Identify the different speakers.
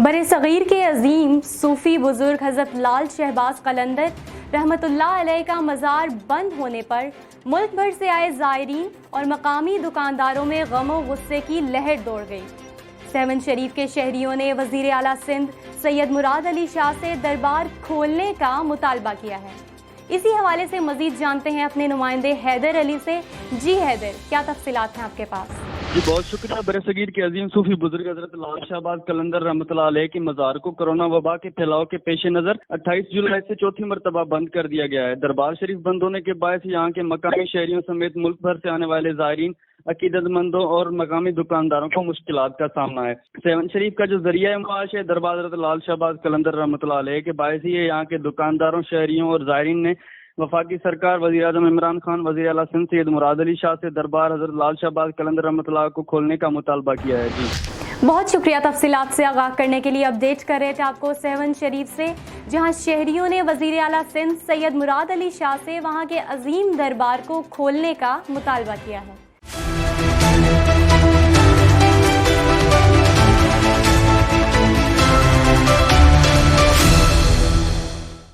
Speaker 1: بر صغیر کے عظیم صوفی بزرگ حضرت لال شہباز قلندر رحمۃ اللہ علیہ کا مزار بند ہونے پر ملک بھر سے آئے زائرین اور مقامی دکانداروں میں غم و غصے کی لہر دوڑ گئی۔ 7 شریف کے شہریوں نے وزیر اعلیٰ سندھ سید مراد علی شاہ سے دربار کھولنے کا مطالبہ کیا ہے۔ اسی حوالے سے مزید جانتے ہیں اپنے نمائندے حیدر علی سے۔ جی حیدر، کیا تفصیلات ہیں آپ کے پاس؟
Speaker 2: جی بہت شکریہ۔ برصغیر کے عظیم صوفی بزرگ حضرت لال شہباز قلندر رحمۃ اللہ علیہ کے مزار کو کرونا وبا کے پھیلاؤ کے پیش نظر 28 جولائی سے چوتھی مرتبہ بند کر دیا گیا ہے۔ دربار شریف بند ہونے کے باعث یہاں کے مقامی شہریوں سمیت ملک بھر سے آنے والے زائرین، عقیدت مندوں اور مقامی دکانداروں کو مشکلات کا سامنا ہے۔ 7 شریف کا جو ذریعہ معاش ہے دربار حضرت لال شہباز قلندر رحمۃ اللہ علیہ کے باعث ہی یہاں کے دکانداروں، شہریوں اور زائرین نے وفاقی سرکار، وزیر اعظم عمران خان، وزیر اعلیٰ سندھ سید مراد علی شاہ سے دربار حضرت لال شہباز قلندر رحمۃ اللہ کو کھولنے کا مطالبہ کیا ہے۔ جی
Speaker 1: بہت شکریہ تفصیلات سے آگاہ کرنے کے لیے۔ اپڈیٹ کر رہے تھے آپ کو 7 شریف سے، جہاں شہریوں نے وزیر اعلیٰ سندھ سید مراد علی شاہ سے وہاں کے عظیم دربار کو کھولنے کا مطالبہ کیا ہے۔